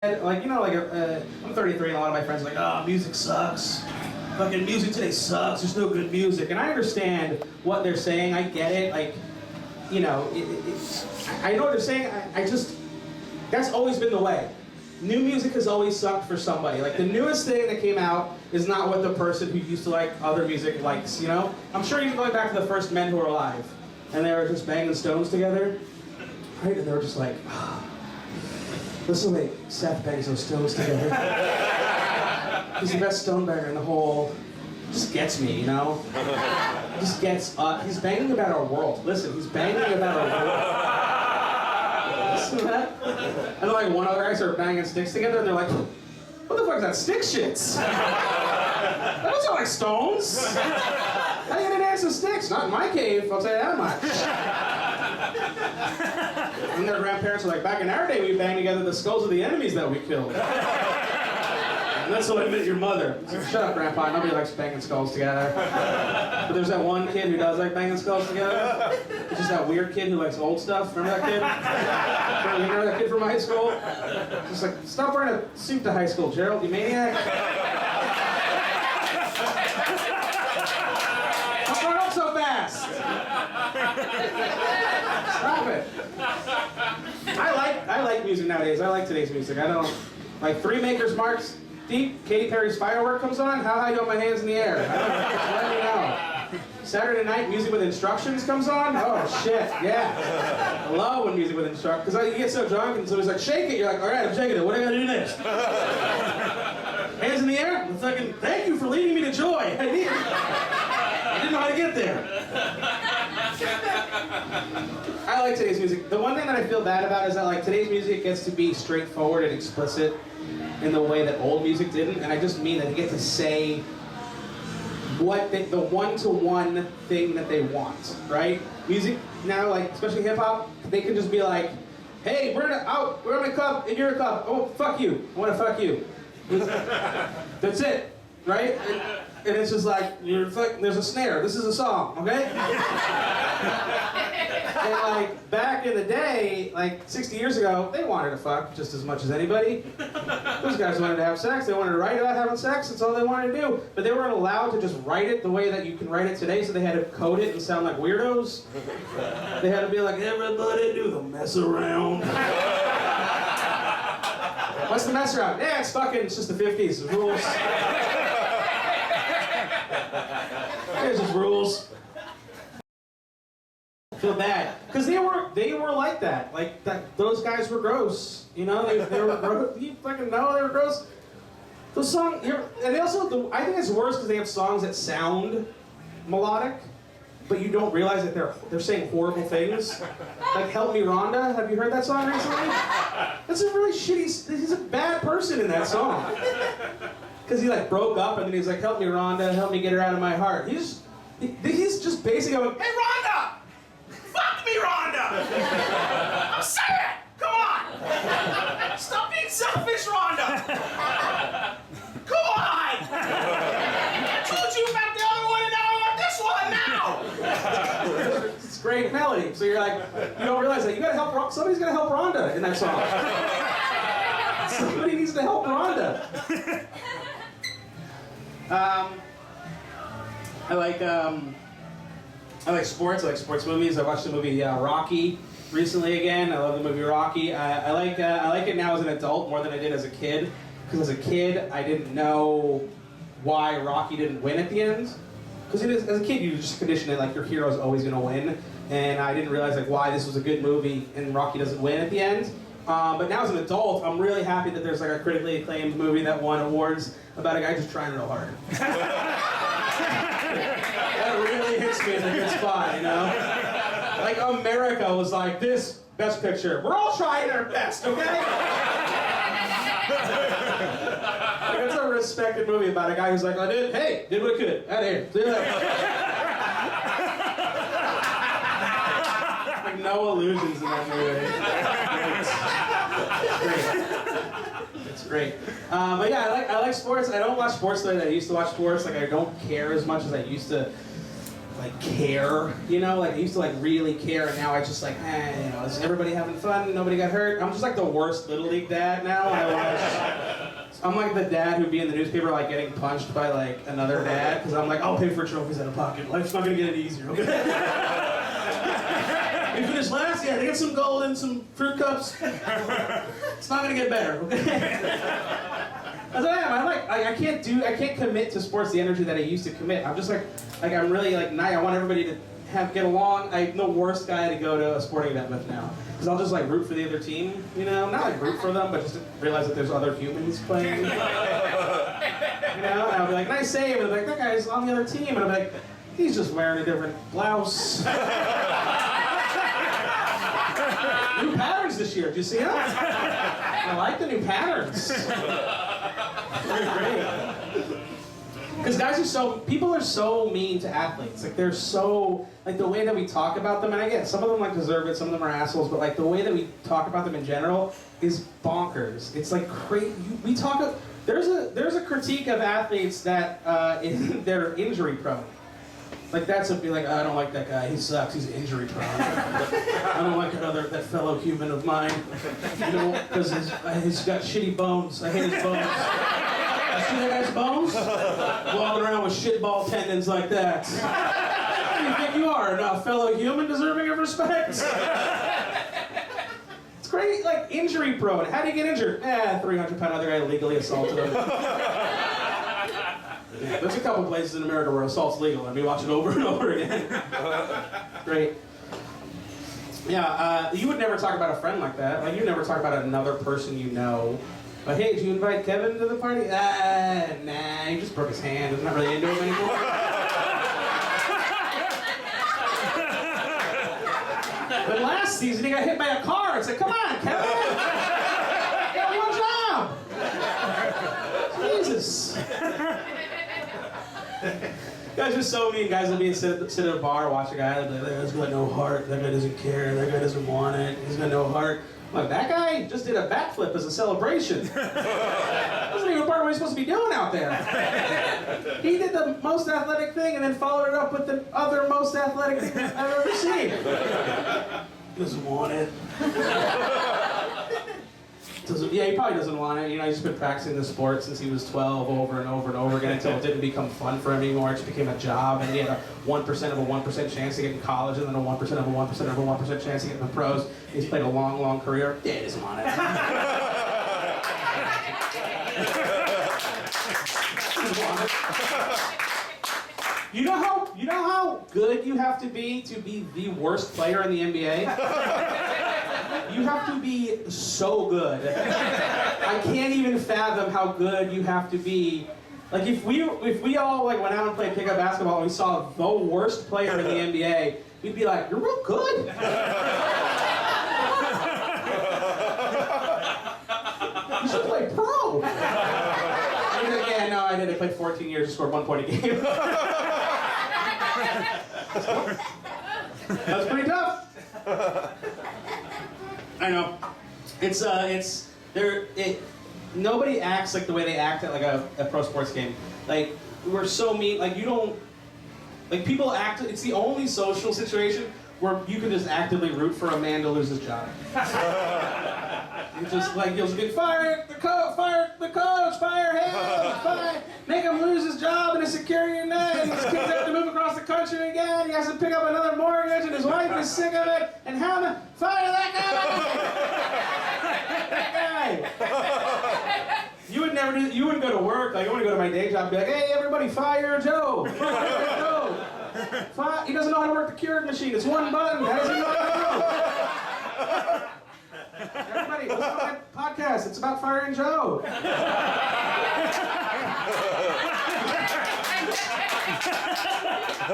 Like, I'm 33 and a lot of my friends are like, oh, music sucks. Fucking music today sucks. There's no good music. And I understand what they're saying. I get it. Like, I know what they're saying. That's always been the way. New music has always sucked for somebody. Like, the newest thing that came out is not what the person who used to like other music likes, I'm sure you're going back to the first Men Who Are Alive. And they were just banging stones together. Right? And they were just like, listen to the way Seth bangs those stones together. He's the best stone banger in the whole. Just gets me, Just gets. He's banging about our world. Listen, he's banging about our world. Listen to that. And then like one other guy started banging sticks together, and they're like, "What the fuck is that stick shits? That don't sound like stones. How are you gonna dance with sticks? Not in my cave. I'll tell you that much." And their grandparents were like, back in our day, we banged together the skulls of the enemies that we killed. And that's what I met your mother. So, shut up, Grandpa. Nobody likes banging skulls together. But there's that one kid who does like banging skulls together. It's just that weird kid who likes old stuff. Remember that kid? Remember that kid from high school? Just like, stop wearing a suit to high school, Gerald, you maniac. Stop going up so fast. Stop it. I like music nowadays. I like today's music. I don't like Three Makers Marks Deep. Katy Perry's Firework comes on. How high go my hands in the air? I don't know. Let me know. Saturday night music with instructions comes on. Oh shit, yeah. I love when music with instructions because you get so drunk and somebody's like, shake it. You're like, all right, I'm shaking it. What do I gotta do next? Hands in the air. Well, fucking thank you for leading me to joy. I didn't know how to get there. I like today's music. The one thing that I feel bad about is that like today's music gets to be straightforward and explicit in the way that old music didn't, and I just mean that they get to say the one-to-one thing that they want, right? Music now, like especially hip hop, they can just be like, "Hey, we're in a cup, and you're a cup. Oh, fuck you. I want to fuck you." That's it, right? And it's just like there's a snare. This is a song, okay? And like back in the day, like 60 years ago, they wanted to fuck just as much as anybody. Those guys wanted to have sex. They wanted to write about having sex. That's all they wanted to do. But they weren't allowed to just write it the way that you can write it today. So they had to code it and sound like weirdos. They had to be like, everybody do the mess around. What's the mess around? Yeah, it's fucking. It's just the 50s. The rules. There's just rules. I feel bad because they were like that. Like that. Those guys were gross. They were gross. You fucking know they were gross. Those songs. And they also. I think it's worse because they have songs that sound melodic, but you don't realize that they're saying horrible things. Like "Help Me, Rhonda." Have you heard that song recently? That's a really shitty. He's a bad person in that song. Because he like broke up and then he's like, "Help me, Rhonda. Help me get her out of my heart." He's just basically going, "Hey, Rhonda! Fuck me, Rhonda! I'm saying! Come on! Stop being selfish, Rhonda! Come on! I told you about the other one and now I want this one now!" It's a great melody. So you're like, you don't realize that you gotta help. Somebody's gonna help Rhonda in that song. Somebody needs to help Rhonda. I like sports. I like sports movies. I watched the movie Rocky recently again. I love the movie Rocky. I like it now as an adult more than I did as a kid. Because as a kid, I didn't know why Rocky didn't win at the end. Because as a kid, you just condition it like your hero's always going to win. And I didn't realize like why this was a good movie and Rocky doesn't win at the end. But now as an adult, I'm really happy that there's like a critically acclaimed movie that won awards about a guy just trying real hard. That really hits me in a good spot, Like America was like, this best picture. We're all trying our best, okay? Like, it's a respected movie about a guy who's like, did what I could. Out of here. Like no illusions in that movie. It's great. But yeah, I like sports. I don't watch sports the way that I used to watch sports. Like I don't care as much as I used to. like care, you know, like I used to like really care, and now I just like, you know, is everybody having fun? Nobody got hurt? I'm just like the worst Little League dad now. I'm like the dad who'd be in the newspaper like getting punched by like another dad, because I'm like, I'll pay for trophies out of pocket. Life's not gonna get any easier, okay? We finished last, yeah, they get some gold and some fruit cups. It's not gonna get better, okay? That's what I am. I can't commit to sports the energy that I used to commit. I'm just like I'm really like nice. I want everybody to get along. I'm the worst guy to go to a sporting event with now, because I'll just like root for the other team. You know, not like root for them, but just to realize that there's other humans playing. You know, and I'll be like, nice save, and they're like, that guy's on the other team, and I'm like, he's just wearing a different blouse. New patterns this year. Did you see that? I like the new patterns. Because people are so mean to athletes. Like they're so, like the way that we talk about them, and I get some of them like deserve it, some of them are assholes, but like the way that we talk about them in general is bonkers. It's like crazy. There's a critique of athletes that they're injury prone. Like that's be like, I don't like that guy. He sucks. He's injury prone. I don't like that fellow human of mine. You know, because he's got shitty bones. I hate his bones. You see that guy's bones? Walking around with shitball tendons like that. Who do you think you are? A fellow human deserving of respect? It's great. Like injury prone. How do you get injured? 300-pound other guy illegally assaulted him. Yeah, there's a couple places in America where assault's legal, and we watch it over and over again. Great. Yeah, you would never talk about a friend like that. Like, you'd never talk about another person you know. But hey, did you invite Kevin to the party? Nah, he just broke his hand. I'm not really into him anymore. But last season, he got hit by a car. It's like, come on, Kevin! You got one job! Jesus. Guys are so mean. Guys will be sit at a bar, watch a guy, like, that guy's got no heart, that guy doesn't care, that guy doesn't want it, he's got no heart. I'm like, that guy just did a backflip as a celebration. That's not even part of what he's supposed to be doing out there. He did the most athletic thing and then followed it up with the other most athletic thing I've ever seen. Doesn't want it. Yeah, he probably doesn't want it. You know, he's been practicing the sport since he was 12 over and over and over again until it didn't become fun for him anymore. It just became a job, and he had a 1% of a 1% chance to get in college, and then a 1% of a 1% of a 1% chance to get in the pros. He's played a long, long career. Yeah, he doesn't want it. You know how good you have to be the worst player in the NBA? You have to be so good. I can't even fathom how good you have to be. Like if we all like went out and played pickup basketball and we saw the worst player in the NBA, we'd be like, you're real good. You should play pro. And you're like, yeah, no, I did. I played 14 years and scored 1 point a game. That's pretty tough. I know. Nobody acts like the way they act at like a pro sports game. Like, we're so mean, like people act, it's the only social situation where you can just actively root for a man to lose his job. It's just like, you'll be fire the coach, fire him, make him lose his job in a security net, and his kids have to move across the country again, he has to pick up another mortgage, and his wife is sick of it, and fire that guy! You wouldn't go to work, like, you wouldn't go to my day job and be like, hey, everybody, fire Joe! Fire Joe! He doesn't know how to work the Keurig machine, it's one button, how does he know how to do? Everybody, listen to my podcast. It's about firing Joe.